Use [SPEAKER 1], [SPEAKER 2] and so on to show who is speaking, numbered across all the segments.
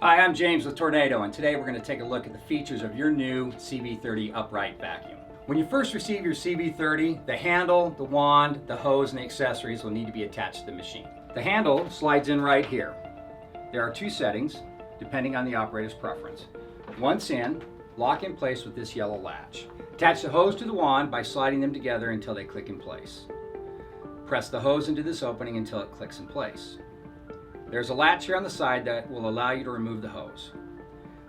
[SPEAKER 1] Hi, I'm James with Tornado, and today we're going to take a look at the features of your new CV30 upright vacuum. When you first receive your CV30, the handle, the wand, the hose, and the accessories will need to be attached to the machine. The handle slides in right here. There are two settings, depending on the operator's preference. Once in, lock in place with this yellow latch. Attach the hose to the wand by sliding them together until they click in place. Press the hose into this opening until it clicks in place. There's a latch here on the side that will allow you to remove the hose.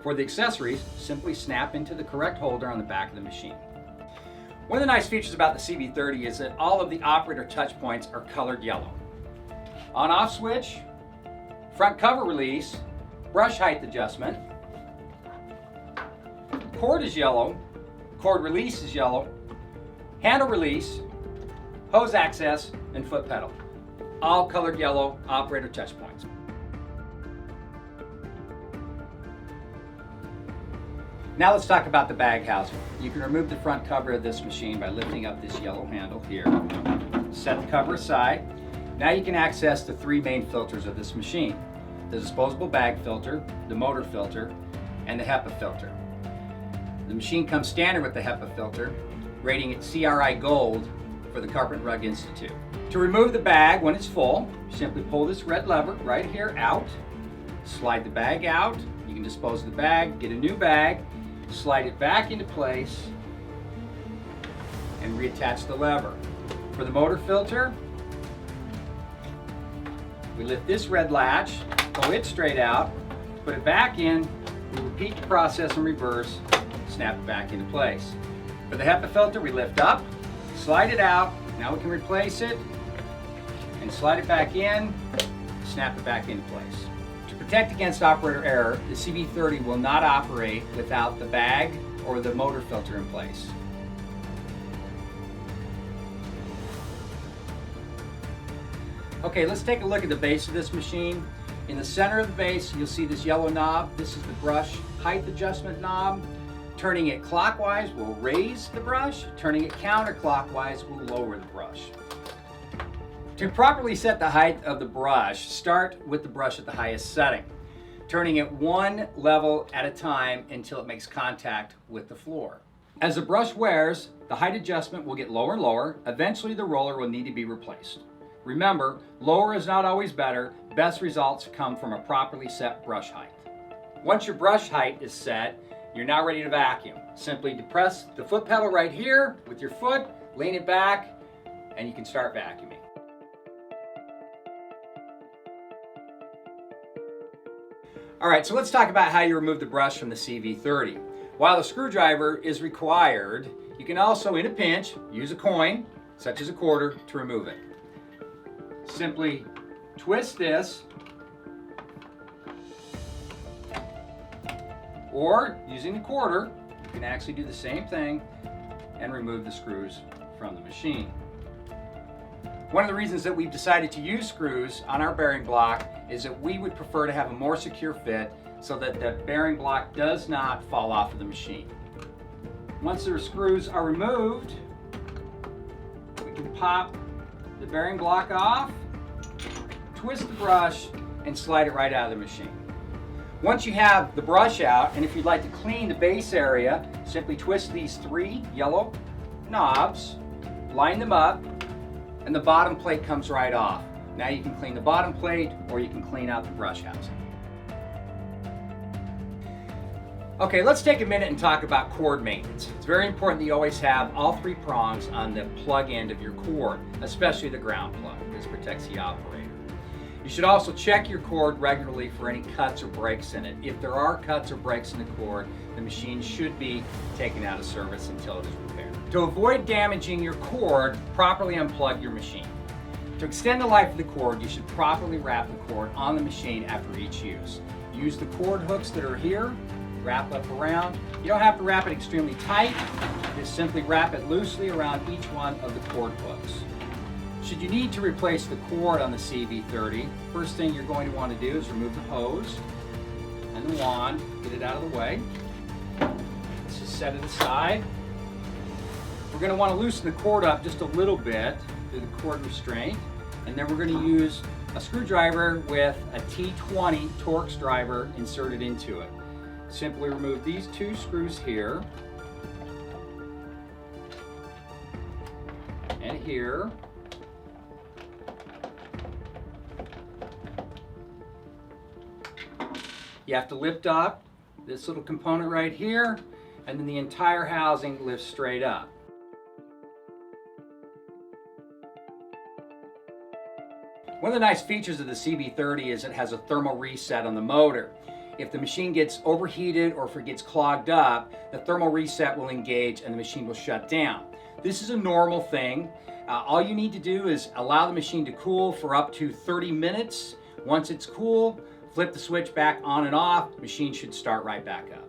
[SPEAKER 1] For the accessories, simply snap into the correct holder on the back of the machine. One of the nice features about the CV30 is that all of the operator touch points are colored yellow. On-off switch, front cover release, brush height adjustment, cord is yellow, cord release is yellow, handle release, hose access, and foot pedal. All colored yellow operator touch points. Now let's talk about the bag housing. You can remove the front cover of this machine by lifting up this yellow handle here. Set the cover aside. Now you can access the three main filters of this machine: the disposable bag filter, the motor filter, and the HEPA filter. The machine comes standard with the HEPA filter, rating it CRI Gold for the Carpet and Rug Institute. To remove the bag when it's full, simply pull this red lever right here out, slide the bag out. You can dispose of the bag, get a new bag, slide it back into place, and reattach the lever. For the motor filter, we lift this red latch, pull it straight out, put it back in, we repeat the process in reverse, snap it back into place. For the HEPA filter, we lift up, slide it out, now we can replace it, and slide it back in, snap it back into place. To protect against operator error, the CV30 will not operate without the bag or the motor filter in place. Okay, let's take a look at the base of this machine. In the center of the base, you'll see this yellow knob. This is the brush height adjustment knob. Turning it clockwise will raise the brush. Turning it counterclockwise will lower the brush. To properly set the height of the brush, start with the brush at the highest setting, turning it one level at a time until it makes contact with the floor. As the brush wears, the height adjustment will get lower and lower. Eventually the roller will need to be replaced. Remember, lower is not always better. Best results come from a properly set brush height. Once your brush height is set, you're now ready to vacuum. Simply depress the foot pedal right here with your foot, lean it back, and you can start vacuuming. All right, so let's talk about how you remove the brush from the CV30. While a screwdriver is required, you can also, in a pinch, use a coin, such as a quarter, to remove it. Simply twist this, or using the quarter, you can actually do the same thing and remove the screws from the machine. One of the reasons that we've decided to use screws on our bearing block is that we would prefer to have a more secure fit so that the bearing block does not fall off of the machine. Once the screws are removed, we can pop the bearing block off, twist the brush, and slide it right out of the machine. Once you have the brush out, and if you'd like to clean the base area, simply twist these three yellow knobs, line them up, and the bottom plate comes right off. Now you can clean the bottom plate, or you can clean out the brush housing. Okay, let's take a minute and talk about cord maintenance. It's very important that you always have all three prongs on the plug end of your cord, especially the ground plug. This protects the operator. You should also check your cord regularly for any cuts or breaks in it. If there are cuts or breaks in the cord, the machine should be taken out of service until it is repaired. To avoid damaging your cord, properly unplug your machine. To extend the life of the cord, you should properly wrap the cord on the machine after each use. Use the cord hooks that are here, wrap up around. You don't have to wrap it extremely tight, just simply wrap it loosely around each one of the cord hooks. Should you need to replace the cord on the CV30, first thing you're going to want to do is remove the hose and the wand, get it out of the way. Let's just set it aside. We're going to want to loosen the cord up just a little bit through the cord restraint, and then we're going to use a screwdriver with a T20 Torx driver inserted into it. Simply remove these two screws here and here. You have to lift up this little component right here, and then the entire housing lifts straight up. One of the nice features of the CB30 is it has a thermal reset on the motor. If the machine gets overheated or if it gets clogged up, the thermal reset will engage and the machine will shut down. This is a normal thing. All you need to do is allow the machine to cool for up to 30 minutes. Once it's cool, flip the switch back on and off, the machine should start right back up.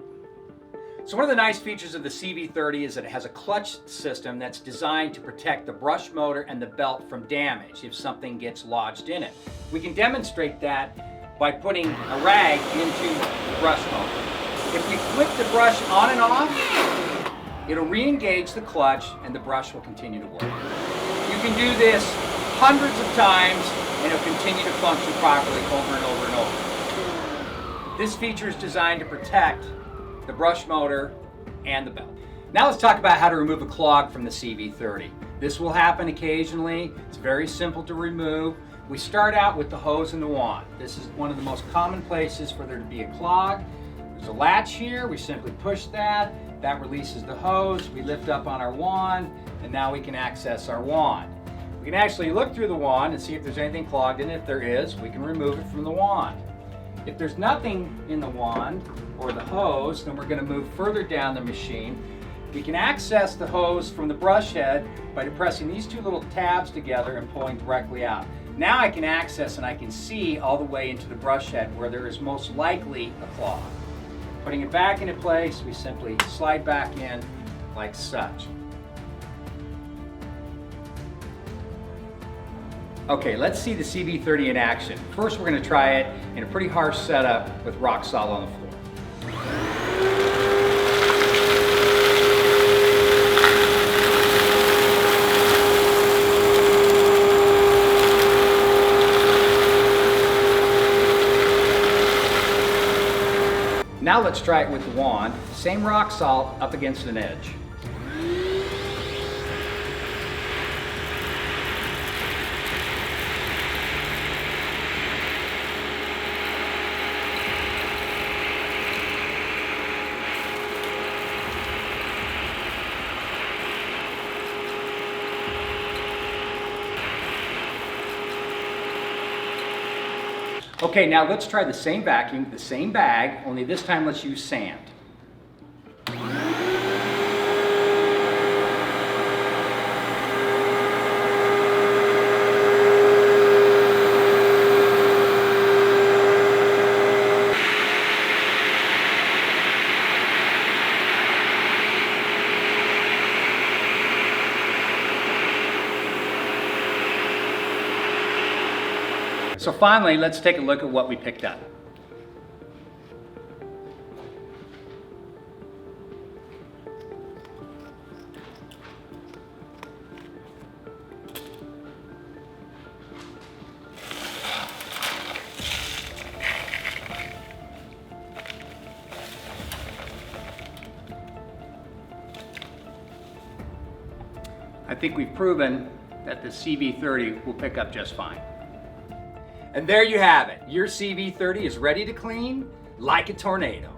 [SPEAKER 1] So one of the nice features of the CB30 is that it has a clutch system that's designed to protect the brush motor and the belt from damage if something gets lodged in it. We can demonstrate that by putting a rag into the brush motor. If we flip the brush on and off, it'll re-engage the clutch and the brush will continue to work. You can do this hundreds of times and it'll continue to function properly over and over and over. This feature is designed to protect the brush motor and the belt. Now let's talk about how to remove a clog from the CB30. This will happen occasionally. It's very simple to remove. We start out with the hose and the wand. This is one of the most common places for there to be a clog. There's a latch here. We simply push that. That releases the hose. We lift up on our wand, and now we can access our wand. We can actually look through the wand and see if there's anything clogged in it. If there is, we can remove it from the wand. If there's nothing in the wand or the hose, then we're going to move further down the machine. We can access the hose from the brush head by depressing these two little tabs together and pulling directly out. Now I can access and I can see all the way into the brush head where there is most likely a clog. Putting it back into place, we simply slide back in like such. Okay, let's see the CB30 in action. First, we're going to try it in a pretty harsh setup with rock salt on the floor. Now let's try it with the wand. Same rock salt up against an edge. Okay, now let's try the same vacuum, the same bag, only this time let's use sand. So finally, let's take a look at what we picked up. I think we've proven that the CB30 will pick up just fine. And there you have it. Your CB30 is ready to clean like a tornado.